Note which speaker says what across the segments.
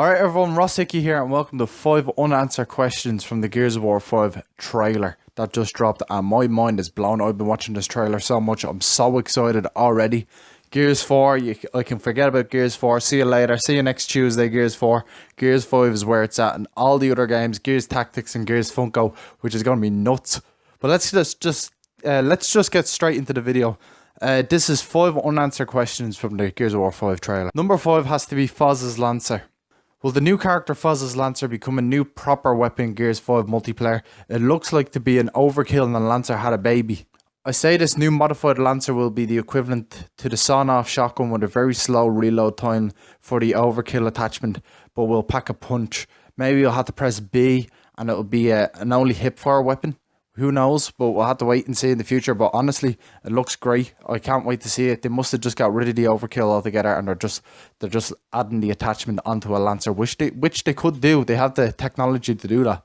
Speaker 1: Alright everyone, ROSSHICKEY here and welcome to 5 unanswered questions from the Gears of War 5 trailer that just dropped and my mind is blown. I've been watching this trailer so much, I'm so excited already. Gears 4, I can forget about Gears 4, see you later, see you next Tuesday Gears 4. Gears 5 is where it's at and all the other games, Gears Tactics and Gears Funko, which is going to be nuts. But let's just get straight into the video. This is 5 unanswered questions from the Gears of War 5 trailer. Number 5 has to be Fozz's Lancer. Will the new character Fozz's Lancer become a new proper weapon in Gears 5 multiplayer? It looks like to be an overkill and the Lancer had a baby. I say this new modified Lancer will be the equivalent to the sawn-off shotgun with a very slow reload time for the overkill attachment, but will pack a punch. Maybe you'll have to press B and it'll be an only hip-fire weapon. Who knows, but we'll have to wait and see in the future. But honestly, it looks great. I can't wait to see it. They must have just got rid of the overkill altogether and they're just adding the attachment onto a Lancer, which they could do. They have the technology to do that.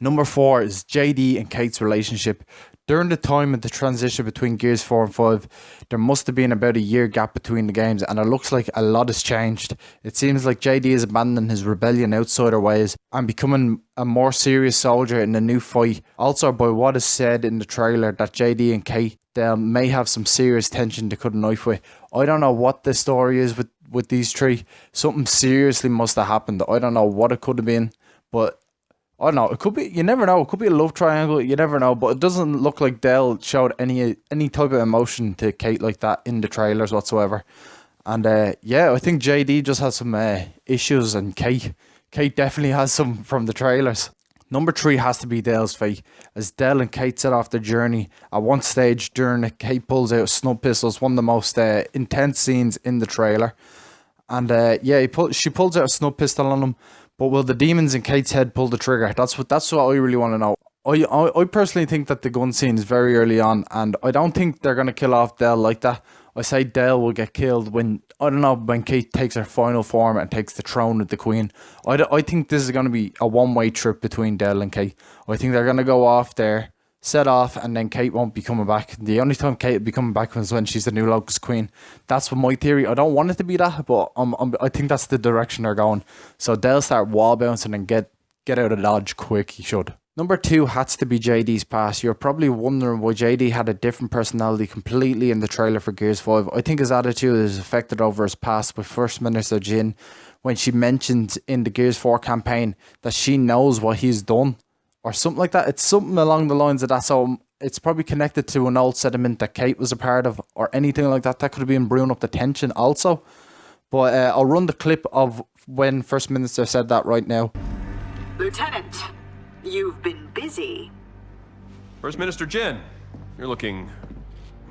Speaker 1: Number 4 is JD and Kate's relationship. During the time of the transition between Gears 4 and 5, there must have been about a year gap between the games and it looks like a lot has changed. It seems like JD is abandoning his rebellion outsider ways and becoming a more serious soldier in the new fight. Also, by what is said in the trailer that JD and Kate may have some serious tension to cut a knife with. I don't know what the story is with these three. Something seriously must have happened. I don't know what it could have been, but I don't know, it could be, you never know, it could be a love triangle, you never know, but it doesn't look like Dell showed any type of emotion to Kate like that in the trailers whatsoever. And yeah, I think JD just has some issues and Kate definitely has some from the trailers. Number 3 has to be Dell's fate, as Dell and Kate set off their journey. At one stage during it, Kate pulls out snub pistols, one of the most intense scenes in the trailer. And yeah, she pulls out a snub pistol on him. But will the demons in Kate's head pull the trigger? That's what I really want to know. I personally think that the gun scene is very early on, and I don't think they're gonna kill off Dell like that. I say Dell will get killed when when Kate takes her final form and takes the throne of the Queen. I think this is gonna be a one-way trip between Dell and Kate. I think they're gonna go off there, set off, and then Kate won't be coming back. The only time Kate will be coming back is when she's the new Locust Queen. That's my theory. I don't want it to be that, but I think that's the direction they're going. So Dell start wall bouncing and get out of Dodge quick. He should. Number 2 has to be JD's past. You're probably wondering why JD had a different personality completely in the trailer for Gears 5. I think his attitude is affected over his past with First Minister Jin when she mentioned in the Gears 4 campaign that she knows what he's done. Or something like that. It's something along the lines of that. So it's probably connected to an old settlement that Kate was a part of or anything like that. That could have been brewing up the tension also. But I'll run the clip of when First Minister said that right now.
Speaker 2: Lieutenant, you've been busy.
Speaker 3: First Minister Jin, you're looking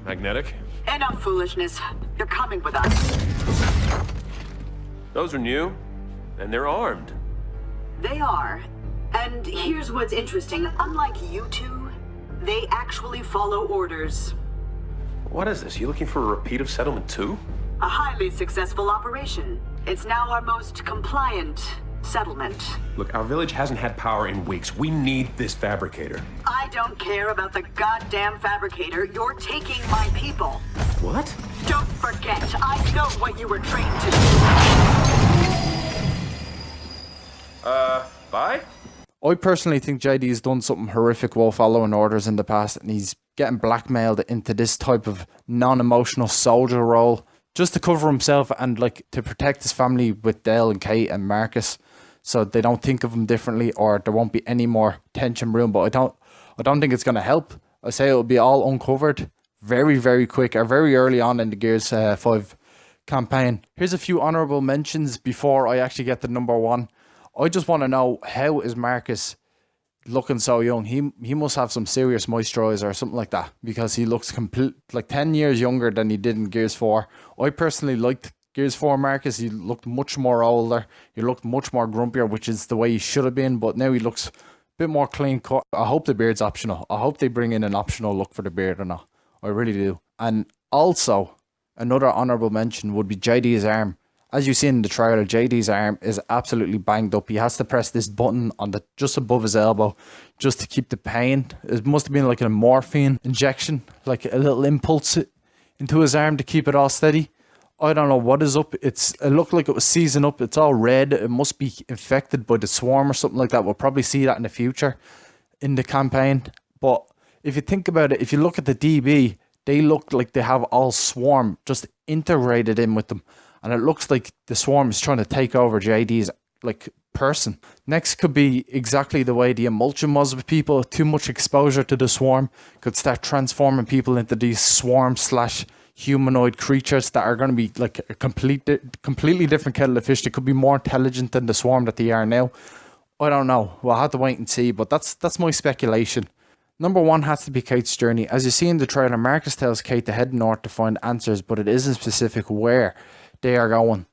Speaker 3: magnetic.
Speaker 2: Enough foolishness. You're coming with us.
Speaker 3: Those are new, and they're armed.
Speaker 2: They are. And here's what's interesting. Unlike you two, they actually follow orders.
Speaker 3: What is this? You looking for a repeat of Settlement 2?
Speaker 2: A highly successful operation. It's now our most compliant settlement.
Speaker 3: Look, our village hasn't had power in weeks. We need this fabricator.
Speaker 2: I don't care about the goddamn fabricator. You're taking my people.
Speaker 3: What?
Speaker 2: Don't forget, I know what you were trained to do.
Speaker 3: Bye?
Speaker 1: I personally think JD has done something horrific while following orders in the past and he's getting blackmailed into this type of non-emotional soldier role just to cover himself and like to protect his family with Dell and Kate and Marcus so they don't think of him differently or there won't be any more tension room. But I don't think it's going to help. I say it'll be all uncovered very, very quick or very early on in the Gears 5 campaign. Here's a few honourable mentions before I actually get to number 1. I just want to know, how is Marcus looking so young? He must have some serious moisturiser or something like that because he looks like 10 years younger than he did in Gears 4. I personally liked Gears 4 Marcus. He looked much more older. He looked much more grumpier, which is the way he should have been. But now he looks a bit more clean cut. I hope the beard's optional. I hope they bring in an optional look for the beard or not. I really do. And also, another honourable mention would be JD's arm. As you see in the trailer, JD's arm is absolutely banged up. He has to press this button on just above his elbow just to keep the pain. It must have been like a morphine injection, like a little impulse into his arm to keep it all steady. I don't know what is up. It looked like it was seizing up. It's all red. It must be infected by the swarm or something like that. We'll probably see that in the future in the campaign. But if you think about it, if you look at the DB, they look like they have all swarm just integrated in with them. And it looks like the swarm is trying to take over JD's like person. Next could be exactly the way the emulsion was with people. Too much exposure to the swarm could start transforming people into these swarm / humanoid creatures that are going to be like a completely different kettle of fish. They could be more intelligent than the swarm that they are now. I don't know. We'll have to wait and see, but that's my speculation. Number 1 has to be Kate's journey. As you see in the trailer, Marcus tells Kate to head north to find answers, but it isn't specific where they are going.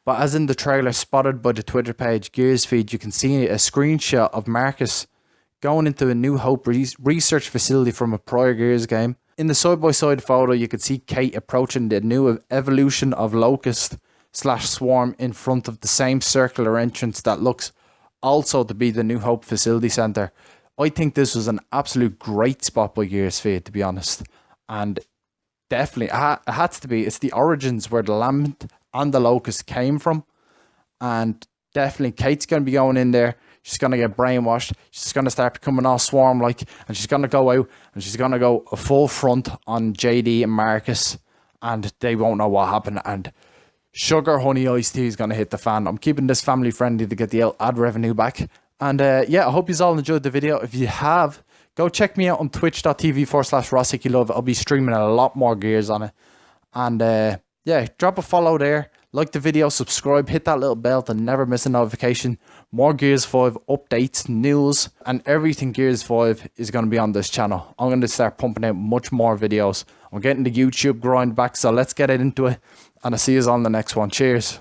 Speaker 1: But as in the trailer spotted by the Twitter page Gears feed, you can see a screenshot of Marcus going into a New Hope research facility from a prior Gears game. In the side-by-side photo, you could see Kate approaching the new evolution of Locust / Swarm in front of the same circular entrance that looks also to be the New Hope Facility Centre. I think this was an absolute great spot by Gears Feed, to be honest. And definitely, it has to be. It's the origins where the Lambent and the Locust came from. And definitely, Kate's going to be going in there. She's going to get brainwashed. She's going to start becoming all swarm-like. And she's going to go out and she's going to go a full front on JD and Marcus. And they won't know what happened. And sugar, honey, iced tea is going to hit the fan. I'm keeping this family friendly to get the ad revenue back. And yeah, I hope you all enjoyed the video. If you have, go check me out on twitch.tv/ROSSHICKEY. I'll be streaming a lot more Gears on it. And yeah, drop a follow there. Like the video, subscribe, hit that little bell to never miss a notification. More Gears 5 updates, news, and everything Gears 5 is going to be on this channel. I'm going to start pumping out much more videos. I'm getting the YouTube grind back, so let's get into it. And I'll see you on the next one. Cheers.